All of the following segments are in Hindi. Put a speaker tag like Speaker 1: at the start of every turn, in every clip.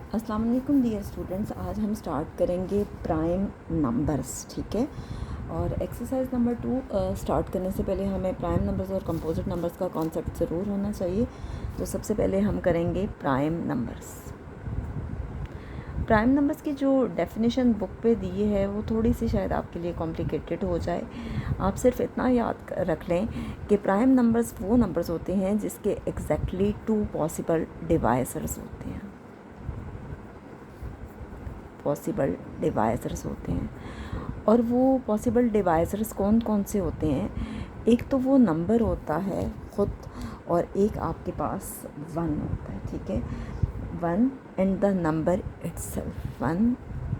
Speaker 1: अस्सलाम वालेकुम डियर स्टूडेंट्स, आज हम स्टार्ट करेंगे प्राइम नंबर्स। ठीक है, और एक्सरसाइज नंबर 2 स्टार्ट करने से पहले हमें प्राइम नंबर्स और कंपोजिट नंबर्स का कॉन्सेप्ट ज़रूर होना चाहिए। तो सबसे पहले हम करेंगे प्राइम नंबर्स। प्राइम नंबर्स की जो डेफिनेशन बुक पे दी है वो थोड़ी सी शायद आपके लिए कॉम्प्लिकेटेड हो जाए। आप सिर्फ इतना याद रख लें कि प्राइम नंबर्स वो नंबर्स होते हैं जिसके एग्जैक्टली 2 पॉसिबल डिवाइजर्स होते हैं। पॉसिबल डिवाइजर्स होते हैं, और वो पॉसिबल डिवाइजर्स कौन कौन से होते हैं? एक तो वो नंबर होता है ख़ुद, और एक आपके पास वन होता है। ठीक है, one and the number itself, one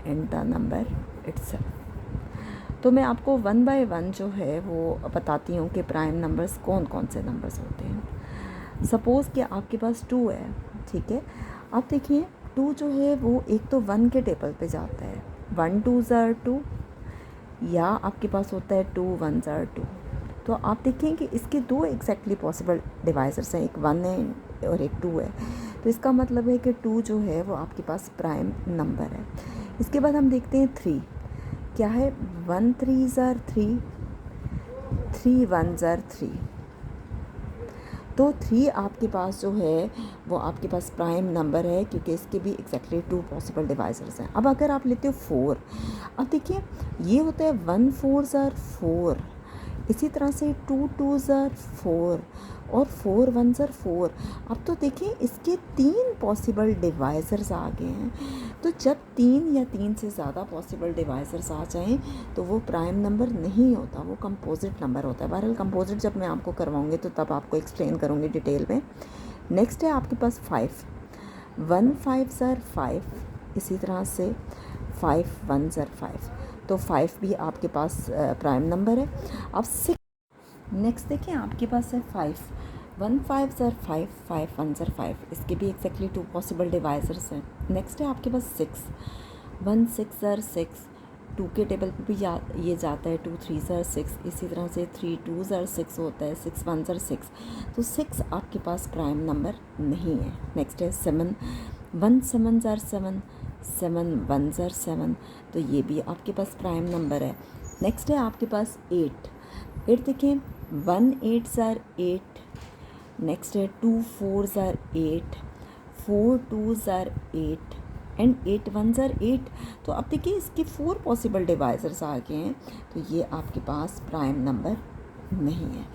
Speaker 1: and the number itself. तो मैं आपको वन बाय वन जो है वो बताती हूँ कि प्राइम नंबर्स कौन कौन से नंबर्स होते हैं। सपोज़ कि आपके पास 2 है। ठीक है, आप देखिए 2 जो है वो एक तो 1 के टेबल पे जाता है, 1 2 ज़ार 2, या आपके पास होता है 2 1 ज़ार 2। तो आप देखें कि इसके 2 एग्जैक्टली पॉसिबल डिवाइजर्स हैं, एक 1 है और एक 2 है। तो इसका मतलब है कि 2 जो है वो आपके पास प्राइम नंबर है। इसके बाद हम देखते हैं 3, क्या है? 1 3 ज़ार 3, 3 1 ज़ार 3। तो 3 आपके पास जो है वो आपके पास प्राइम नंबर है, क्योंकि इसके भी एग्जैक्टली 2 पॉसिबल डिवाइजर्स हैं। अब अगर आप लेते हो 4, अब देखिए ये होता है 1 4 ज़ार 4, इसी तरह से 2 2 ज़ार 4 और 4 1 ज़ार 4। अब तो देखिए इसके 3 पॉसिबल डिवाइजर्स आ गए हैं। तो जब 3 या 3 से ज़्यादा पॉसिबल डिवाइजर्स आ जाएं तो वो प्राइम नंबर नहीं होता, वो कंपोजिट नंबर होता है। बहरहाल कंपोजिट जब मैं आपको करवाऊँगी तो तब आपको एक्सप्लेन करूँगी डिटेल में। नेक्स्ट है आपके पास 5, 1 5 ज़ार 5, इसी तरह से 5 1 ज़ार 5। तो 5 भी आपके पास प्राइम नंबर है। अब 6, नेक्स्ट देखिए आपके पास है 5, 1 5 ज़ार 5, 5 1 ज़ार 5। इसके भी एग्जैक्टली 2 पॉसिबल डिवाइजर्स हैं। नेक्स्ट है आपके पास 6, 1 6 ज़ार 6, 2 के टेबल पे भी ये जाता है 2 3 ज़ार 6, इसी तरह से 3 2 ज़ार 6 होता है, 6 1 ज़ार 6। तो 6 आपके पास प्राइम नंबर नहीं है। नेक्स्ट है 7, 1 7 ज़ार 7, 7 1 ज़ार 7। तो ये भी आपके पास प्राइम नंबर है। नेक्स्ट है आपके पास 8, 8 देखें 1 8 ज़ार 8। नेक्स्ट है 2 4 ज़ार 8, 4 2 ज़ार 8 एंड 8 1 ज़ार 8। तो अब देखिए इसके 4 पॉसिबल डिवाइजर्स आ गए हैं, तो ये आपके पास प्राइम नंबर नहीं है।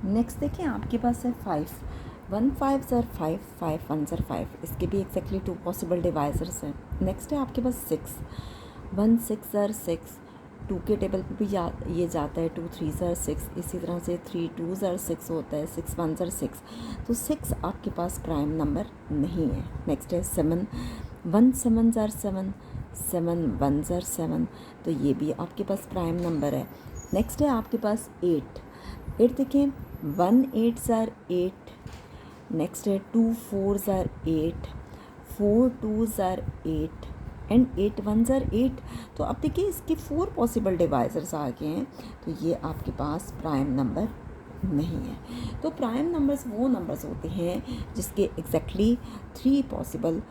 Speaker 1: नेक्स्ट देखिए आपके पास है 5, 1 5 ज़ार 5, 5 1 ज़ार 5। इसके भी एग्जैक्टली 2 पॉसिबल डिवाइजर्स हैं। नेक्स्ट है आपके पास 6, 1 6 ज़ार 6, 2 के टेबल पे भी ये जाता है 2 3 ज़ार 6, इसी तरह से 3 2 ज़ार 6 होता है, 6 1 ज़ार 6। तो 6 आपके पास प्राइम नंबर नहीं है। नेक्स्ट है 7, 1 7 ज़ार 7, 7 1 ज़ार 7। तो ये भी आपके पास प्राइम नंबर है। नेक्स्ट है आपके पास 8, 8 देखें 1 8 ज़ार 8। नेक्स्ट है 2 4 ज़ार 8, 4 2 ज़ार 8 एंड 8 1 ज़ार 8। तो अब देखिए इसके 4 पॉसिबल डिवाइजर्स आ गए हैं, तो ये आपके पास प्राइम नंबर नहीं है। तो प्राइम नंबर्स वो नंबर्स होते हैं जिसके एग्जैक्टली 3 पॉसिबल,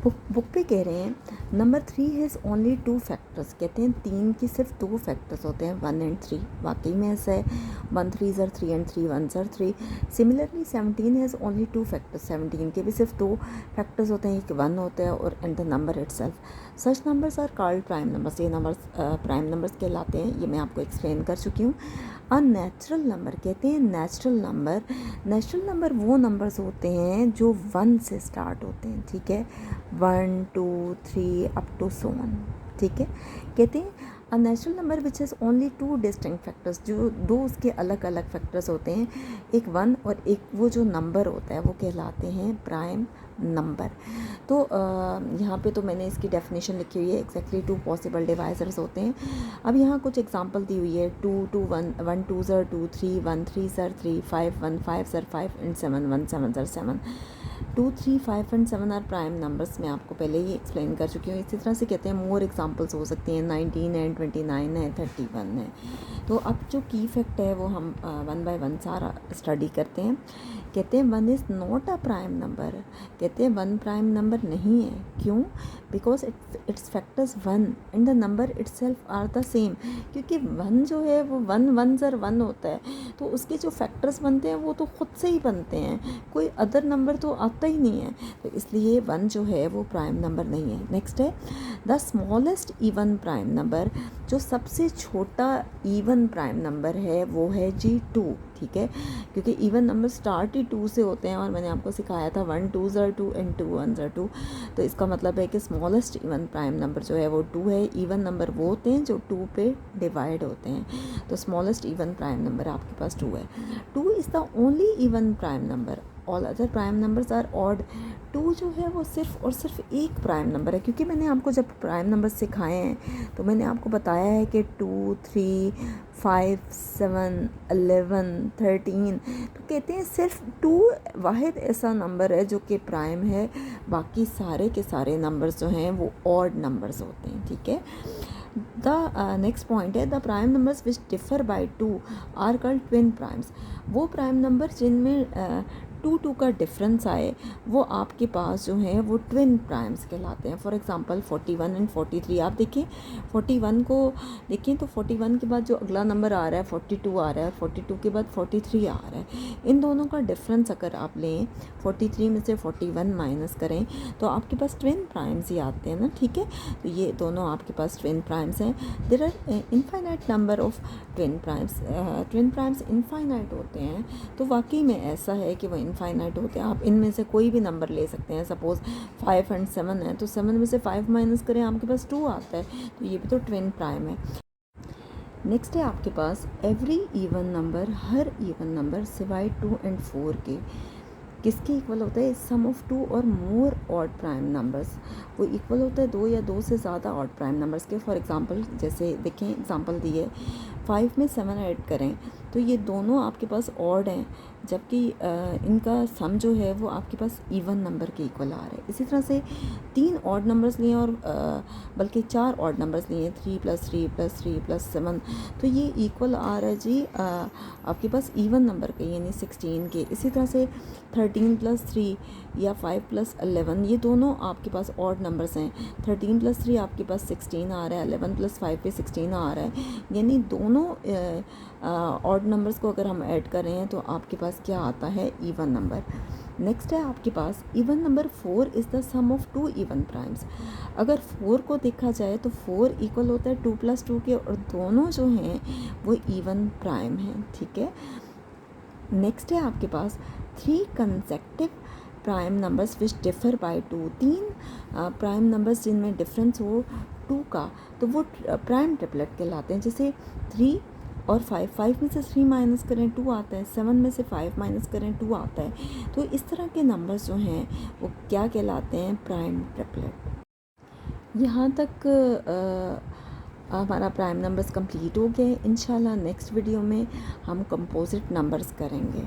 Speaker 1: बुक पे कह रहे हैं नंबर 3 हैज़ ओनली 2 फैक्टर्स। कहते हैं 3 की सिर्फ 2 फैक्टर्स होते हैं, 1 एंड 3। वाकई में ऐसा है, 1 3 ज़ार 3 एंड 3 1 ज़ार 3। Similarly 17 has only 2 factors. 17 के भी सिर्फ 2 फैक्टर्स होते हैं, एक 1 होता है और and the number itself. Such numbers are called prime numbers. ये नंबर्स प्राइम नंबर्स कहलाते हैं, ये मैं आपको एक्सप्लेन कर चुकी हूँ। और नेचुरल नंबर कहते हैं नेचुरल नंबर। नेचुरल नंबर वो नंबर्स होते हैं जो 1 से स्टार्ट होते हैं। ठीक है, 1 2 3 अप टू सो ऑन। ठीक है, कहते हैं a natural number which has only 2 distinct factors. जो 2 उसके अलग अलग फैक्टर्स होते हैं, एक 1 और एक वो जो नंबर होता है, वो कहलाते हैं प्राइम नंबर। तो यहाँ पे तो मैंने इसकी डेफिनेशन लिखी हुई है, एग्जैक्टली 2 पॉसिबल डिवाइजर्स होते हैं। अब यहाँ कुछ एग्जांपल दी हुई है, 2 2 1 1 2 ज़ार 2, 3 1 3 ज़ार 3, 5 1 5 ज़ार 5 एंड 7 1 7 ज़ार 7। 2, 3, 5 एंड 7 आर प्राइम नंबर्स, मैं आपको पहले ही एक्सप्लेन कर चुकी हूँ। इसी तरह से कहते हैं मोर एग्जांपल्स हो सकती हैं, 19 है, 29 है, 31 है। तो अब जो की फैक्ट है वो हम वन बाय वन सारा स्टडी करते हैं। कहते हैं 1 is not a prime number, कहते हैं 1 प्राइम नंबर नहीं है। क्यों? Because its factors 1 and the number itself are the same. क्योंकि 1 जो है वो 1 1 ज़र 1 होता है, तो उसके जो फैक्टर्स बनते हैं वो तो खुद से ही बनते हैं, कोई अदर नंबर तो आता ही नहीं है। तो इसलिए 1 जो है वो प्राइम नंबर नहीं है। नेक्स्ट है the smallest even prime number, जो सबसे छोटा इवन प्राइम नंबर है वो है जी 2, ठीक है। क्योंकि इवन नंबर स्टार्ट ही 2 से होते हैं, और मैंने आपको सिखाया था 1 2 ज़र 2 एंड 2 1 ज़र 2। तो इसका मतलब है कि स्मॉलेस्ट इवन प्राइम नंबर जो है वो 2 है। इवन नंबर वो होते हैं जो 2 पे डिवाइड होते हैं। तो स्मॉलेस्ट इवन प्राइम नंबर आपके पास 2 है। 2 is the only even prime number, all other prime numbers are odd. 2 जो है वो सिर्फ और सिर्फ एक प्राइम नंबर है। क्योंकि मैंने आपको जब प्राइम नंबर सिखाए हैं तो मैंने आपको बताया है कि 2, 3, 5, 7, 11, 13, तो कहते हैं सिर्फ 2 वाहिद ऐसा नंबर है जो कि प्राइम है, बाकी सारे के सारे नंबर्स जो हैं वो ऑड नंबर्स होते हैं, ठीक है। द नेक्स्ट पॉइंट है the prime numbers which differ by 2 are called twin primes. वो प्राइम नंबर जिनमें 2 का डिफरेंस आए वो आपके पास जो है वो ट्विन प्राइम्स कहलाते हैं। फॉर एग्जांपल 41 एंड 43, आप देखें 41 को देखें तो 41 के बाद जो अगला नंबर आ रहा है 42 आ रहा है, 42 के बाद 43 आ रहा है। इन दोनों का डिफरेंस अगर आप लें, 43 में से 41 माइनस करें तो आपके पास ट्विन प्राइम्स ही आते हैं ना, ठीक है। तो ये दोनों आपके पास ट्विन प्राइम्स हैं। There are infinite number of twin primes. Twin primes infinite होते हैं, तो वाकई में ऐसा है कि वो इनफाइनाइट होते हैं। आप इनमें से कोई भी नंबर ले सकते हैं। सपोज़ 5 एंड 7 है, तो 7 में से 5 माइनस करें आपके पास 2 आता है, तो ये भी तो ट्विन प्राइम है। नेक्स्ट है आपके पास एवरी इवन नंबर, हर इवन नंबर सिवाय 2 एंड 4 के किसके इक्वल होता है? सम ऑफ 2 और मोर ऑड प्राइम नंबर्स, वो इक्वल होता है 2 या 2 से ज़्यादा ऑड प्राइम नंबर्स के। फॉर एग्जांपल जैसे देखें, एग्जांपल दिए 5 में 7 ऐड करें तो ये दोनों आपके पास ऑड हैं, जबकि इनका सम जो है वो आपके पास इवन नंबर के इक्वल आ रहा है। इसी तरह से 3 ऑड नंबर्स लिए और बल्कि 4 ऑड नंबर्स लिए, 3 + 3 + 3 + 7, तो ये इक्वल आ रहा है जी आपके पास इवन नंबर के, यानी 16 के। इसी तरह से 13 + 3 या 5 + 11, ये दोनों आपके पास ऑड नंबर्स हैं। 13 + 3 आपके पास 16 आ रहा है, 11 + 5 पे 16 आ रहा है, यानी दोनों ऑड नंबर्स को अगर हम ऐड कर रहे हैं तो आपके पास क्या आता है? Even number. नेक्स्ट है आपके पास even number 4 is the sum of 2 even primes. अगर 4 को देखा जाए तो 4 इक्वल होता है 2 + 2 के, और दोनों जो हैं वो इवन प्राइम हैं, ठीक है। नेक्स्ट है आपके पास 3 consecutive prime numbers which differ by 2। 3 prime numbers जिनमें डिफरेंस हो 2 का, तो वो प्राइम ट्रिपलेट कहलाते हैं। जैसे 3 और 5, 5 में से 3 माइनस करें 2 आता है, 7 में से 5 माइनस करें 2 आता है। तो इस तरह के नंबर्स जो हैं वो क्या कहलाते हैं? Prime triplet. यहाँ तक हमारा प्राइम नंबर्स कंप्लीट हो गए। इंशाल्लाह नेक्स्ट वीडियो में हम कंपोजिट नंबर्स करेंगे।